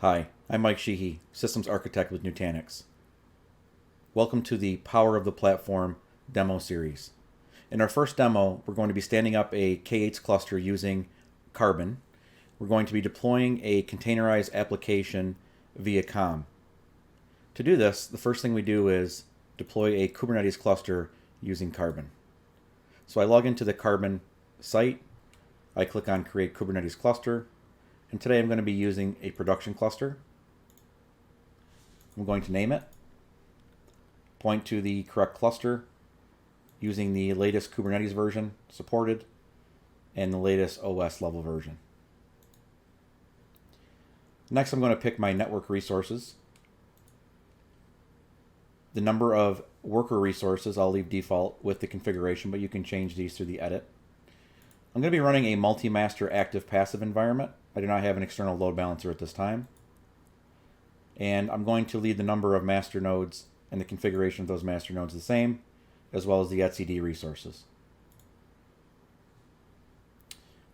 Hi, I'm Mike Sheehy, Systems Architect with Nutanix. Welcome to the Power of the Platform demo series. In our first demo, we're going to be standing up a K8s cluster using Karbon. We're going to be deploying a containerized application via Calm. To do this, the first thing we do is deploy a Kubernetes cluster using Karbon. So I log into the Karbon site, I click on Create Kubernetes Cluster, and today I'm going to be using a production cluster. I'm going to name it, point to the correct cluster using the latest Kubernetes version supported and the latest OS level version. Next, I'm going to pick my network resources. The number of worker resources I'll leave default with the configuration, but you can change these through the edit. I'm going to be running a multi-master active-passive environment. I do not have an external load balancer at this time. And I'm going to leave the number of master nodes and the configuration of those master nodes the same, as well as the etcd resources.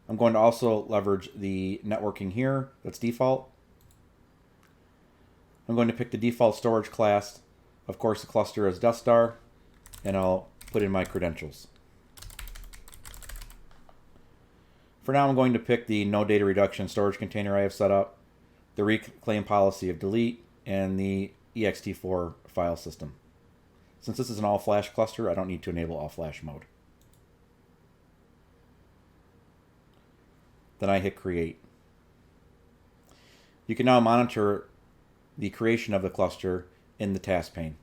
I'm going to also leverage the networking here that's default. I'm going to pick the default storage class. Of course, the cluster is Death Star, and I'll put in my credentials. For now, I'm going to pick the no data reduction storage container I have set up, the reclaim policy of delete, and the ext4 file system. Since this is an all-flash cluster, I don't need to enable all-flash mode. Then I hit create. You can now monitor the creation of the cluster in the task pane.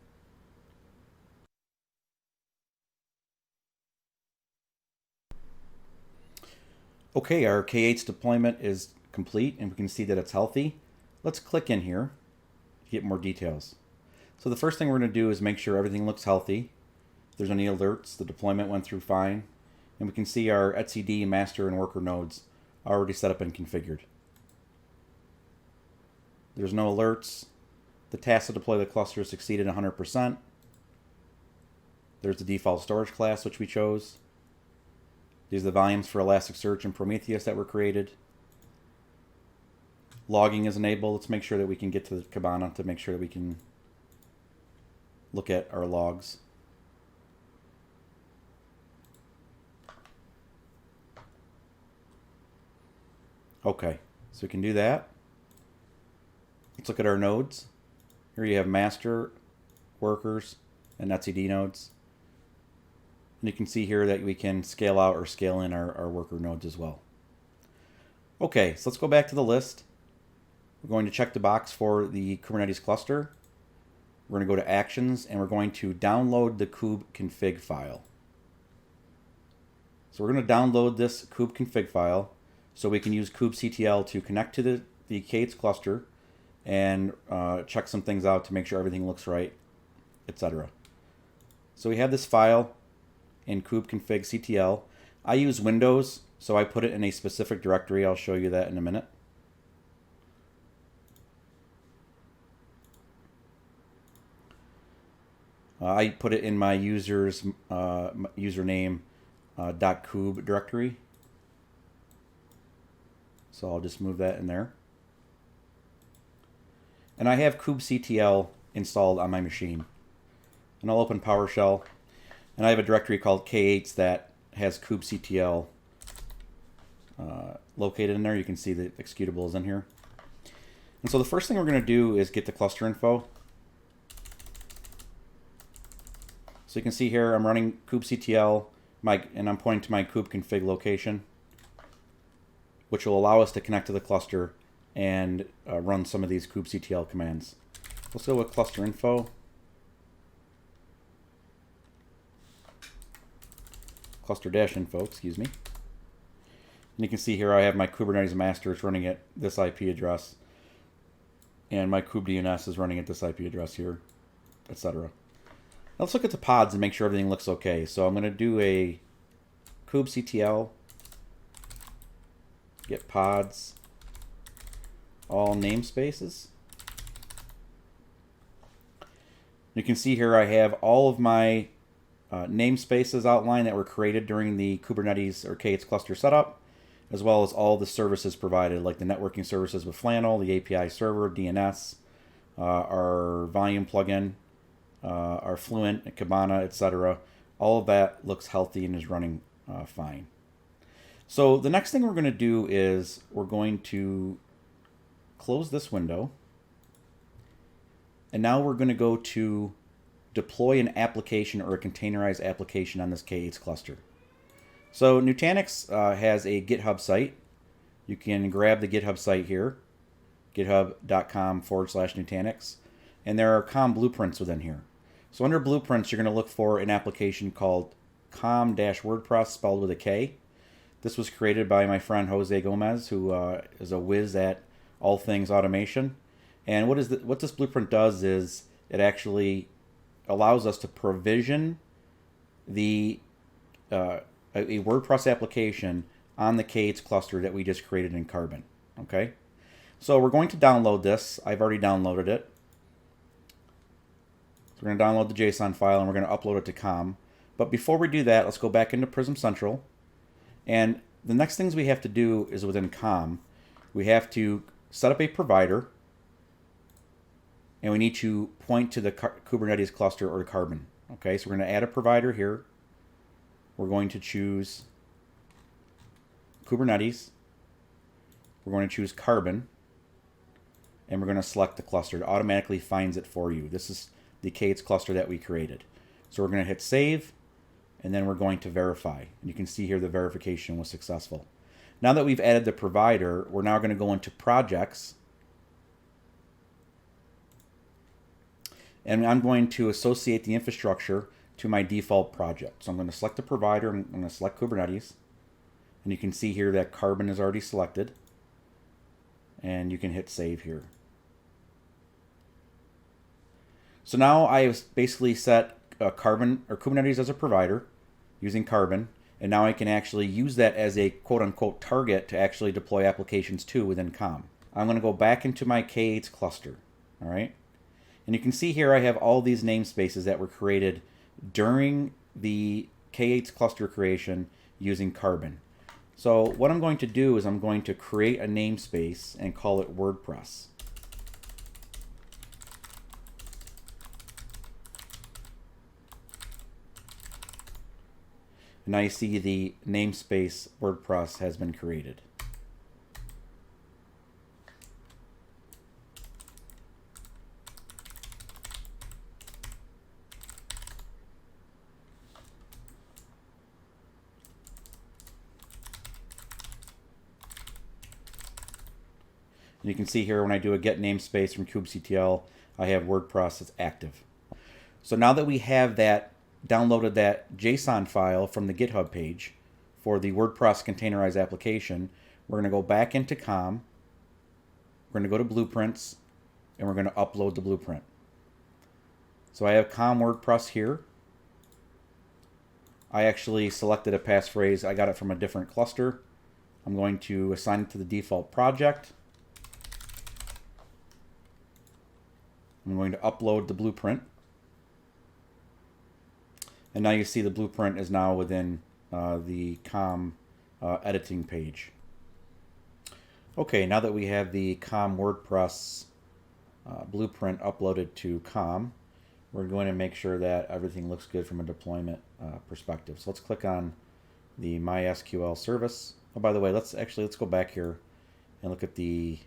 Okay, our K8s deployment is complete and we can see that it's healthy. Let's click in here to get more details. So the first thing we're going to do is make sure everything looks healthy. If there's any alerts, the deployment went through fine. And we can see our etcd, master, and worker nodes are already set up and configured. There's no alerts. The task to deploy the cluster succeeded 100%. There's the default storage class, which we chose. These are the volumes for Elasticsearch and Prometheus that were created. Logging is enabled. Let's make sure that we can get to the Kibana to make sure that we can look at our logs. Okay, so we can do that. Let's look at our nodes. Here you have master, workers, and etcd nodes. And you can see here that we can scale out or scale in our worker nodes as well. Okay, so let's go back to the list. We're going to check the box for the Kubernetes cluster. We're going to go to Actions, and we're going to download the kube-config file. So we're going to download this kube-config file so we can use kubectl to connect to the K8s cluster and check some things out to make sure everything looks right, etc. So we have this file in kube-config-ctl. I use Windows, so I put it in a specific directory. I'll show you that in a minute. I put it in my user's username .kube directory. So I'll just move that in there. And I have kubectl installed on my machine. And I'll open PowerShell. And I have a directory called K8s that has kubectl located in there. You can see the executable is in here. And so the first thing we're going to do is get the cluster info. So you can see here I'm running kubectl, and I'm pointing to my kube-config location, which will allow us to connect to the cluster and run some of these kubectl commands. Let's go with cluster info. Cluster-info, excuse me. And you can see here I have my Kubernetes master is running at this IP address, and my kubedns is running at this IP address here, etc. Let's look at the pods and make sure everything looks okay. So I'm going to do a kubectl get pods all namespaces. You can see here I have all of my namespaces outlined that were created during the Kubernetes or K8s cluster setup. as well as all the services provided, like the networking services with Flannel, the API server, DNS, our volume plugin, our Fluent, Kibana, etc. All of that looks healthy and is running fine. So the next thing we're going to do is we're going to close this window. And now we're going to go to deploy an application or a containerized application on this K8s cluster. So Nutanix has a GitHub site. You can grab the GitHub site here, github.com/Nutanix. And there are COM blueprints within here. So under blueprints, you're going to look for an application called com-WordPress, spelled with a K. This was created by my friend Jose Gomez, who is a whiz at all things automation. And what this blueprint does is it actually allows us to provision a WordPress application on the K8s cluster that we just created in Karbon. Okay, so we're going to download this. I've already downloaded it. So we're going to download the JSON file and we're going to upload it to COM. But before we do that, let's go back into Prism Central. And the next things we have to do is within COM, we have to set up a provider, and we need to point to the Kubernetes cluster or Karbon. Okay, so we're going to add a provider here. We're going to choose Kubernetes. We're going to choose Karbon, and we're going to select the cluster. It automatically finds it for you. This is the K8s cluster that we created. So we're going to hit save, and then we're going to verify. And you can see here the verification was successful. Now that we've added the provider, we're now going to go into projects. And I'm going to associate the infrastructure to my default project. So I'm going to select the provider, I'm going to select Kubernetes. And you can see here that Karbon is already selected. And you can hit save here. So now I have basically set Karbon or Kubernetes as a provider using Karbon, and now I can actually use that as a quote-unquote target to actually deploy applications to within COM. I'm going to go back into my K8s cluster, all right? And you can see here I have all these namespaces that were created during the K8s cluster creation using Karbon. So what I'm going to do is I'm going to create a namespace and call it WordPress. And now you see the namespace WordPress has been created. And you can see here when I do a get namespace from kubectl, I have WordPress that's active. So now that we have that downloaded that JSON file from the GitHub page for the WordPress containerized application, we're going to go back into COM, we're going to go to blueprints, and we're going to upload the blueprint. So I have COM WordPress here. I actually selected a passphrase. I got it from a different cluster. I'm going to assign it to the default project. I'm going to upload the blueprint. And now you see the blueprint is now within the COM editing page. Okay, now that we have the COM WordPress blueprint uploaded to COM, we're going to make sure that everything looks good from a deployment perspective. So let's click on the MySQL service. Oh, by the way, let's go back here and look at the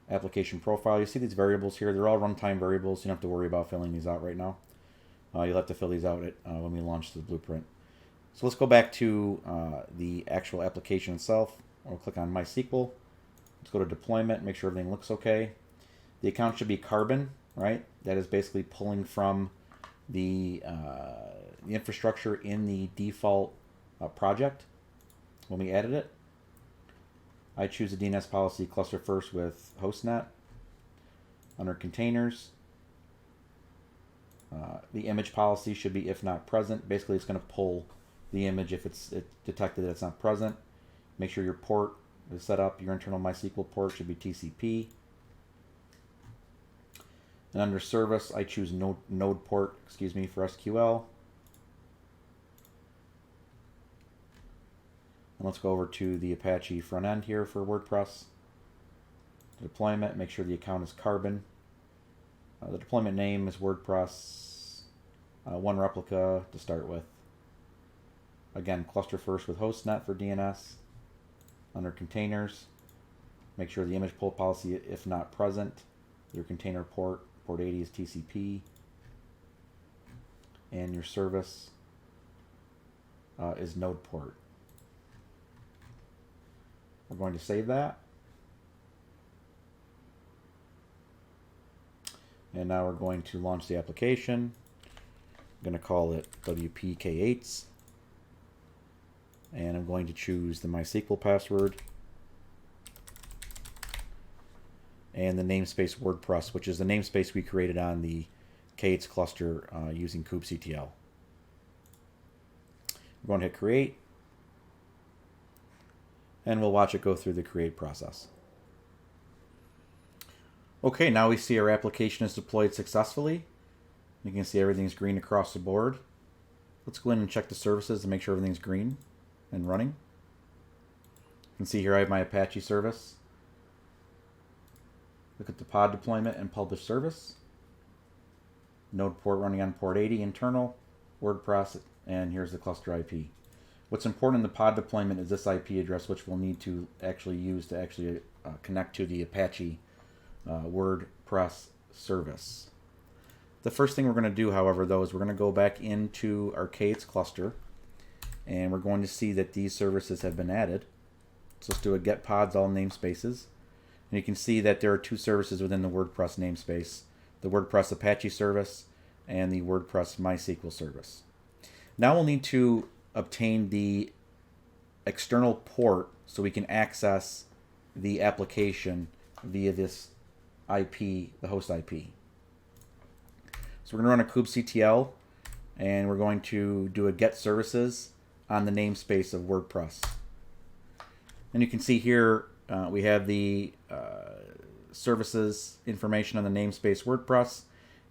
application profile. You see these variables here. They're all runtime variables. You don't have to worry about filling these out right now. You'll have to fill these out when we launch the blueprint. So let's go back to the actual application itself. We'll click on MySQL. Let's go to deployment, make sure everything looks okay. The account should be Karbon, right? That is basically pulling from the infrastructure in the default project when we added it. I choose the DNS policy cluster first with hostnet. Under containers, the image policy should be if not present. Basically, it's going to pull the image if it's detected that it's not present. Make sure your port is set up. Your internal MySQL port should be TCP. And under service, I choose node port, for SQL. Let's go over to the Apache front end here for WordPress. Deployment, make sure the account is Karbon. The deployment name is WordPress. One replica to start with. Again, cluster first with hostnet for DNS. Under containers, make sure the image pull policy, if not present, your container port 80 is TCP, and your service is node port. We're going to save that. And now we're going to launch the application. I'm going to call it WPK8s. And I'm going to choose the MySQL password and the namespace WordPress, which is the namespace we created on the K8s cluster using kubectl. We're going to hit create, and we'll watch it go through the create process. Okay, now we see our application is deployed successfully. You can see everything's green across the board. Let's go in and check the services to make sure everything's green and running. You can see here I have my Apache service. Look at the pod deployment and publish service. Node port running on port 80 internal, WordPress, and here's the cluster IP. What's important in the pod deployment is this IP address, which we'll need to actually use to actually connect to the Apache WordPress service. The first thing we're going to do, however, though, is we're going to go back into our K8s cluster, and we're going to see that these services have been added. So let's do a get pods all namespaces. And you can see that there are two services within the WordPress namespace, the WordPress Apache service and the WordPress MySQL service. Now we'll need to obtain the external port so we can access the application via this IP, the host IP. So we're going to run a kubectl, and we're going to do a get services on the namespace of WordPress. And you can see here we have the services information on the namespace WordPress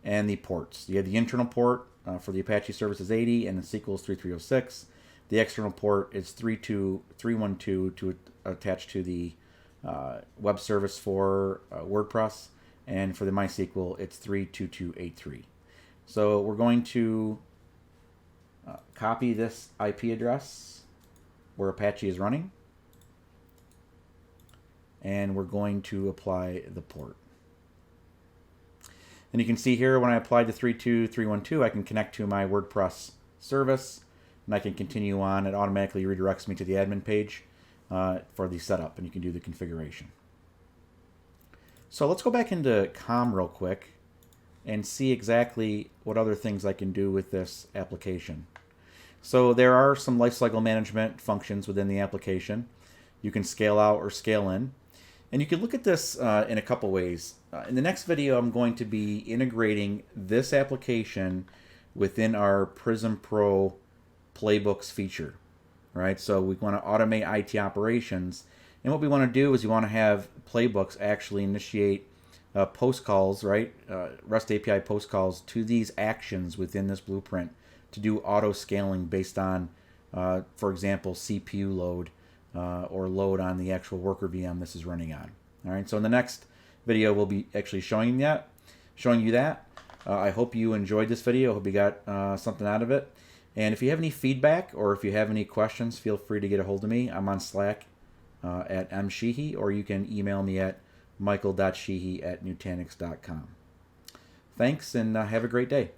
and the ports. You have the internal port for the Apache services 80 and the SQL is 3306. The external port is 312 to attach to the web service for WordPress, and for the MySQL it's 32283. So we're going to copy this IP address where Apache is running, and we're going to apply the port. And you can see here when I apply the 32312, I can connect to my WordPress service, and I can continue on. It automatically redirects me to the admin page for the setup, and you can do the configuration. So let's go back into Calm real quick and see exactly what other things I can do with this application. So there are some lifecycle management functions within the application. You can scale out or scale in. And you can look at this in a couple ways. In the next video, I'm going to be integrating this application within our Prism Pro playbooks feature. Right? So we want to automate IT operations. And what we want to do is we want to have playbooks actually initiate post calls, right? REST API post calls to these actions within this blueprint to do auto scaling based on, for example, CPU load or load on the actual worker VM this is running on. All right. So in the next video, we'll be actually showing you that. I hope you enjoyed this video. I hope you got something out of it. And if you have any feedback or if you have any questions, feel free to get a hold of me. I'm on Slack at msheehy, or you can email me at michael.sheehy@nutanix.com. Thanks, and have a great day.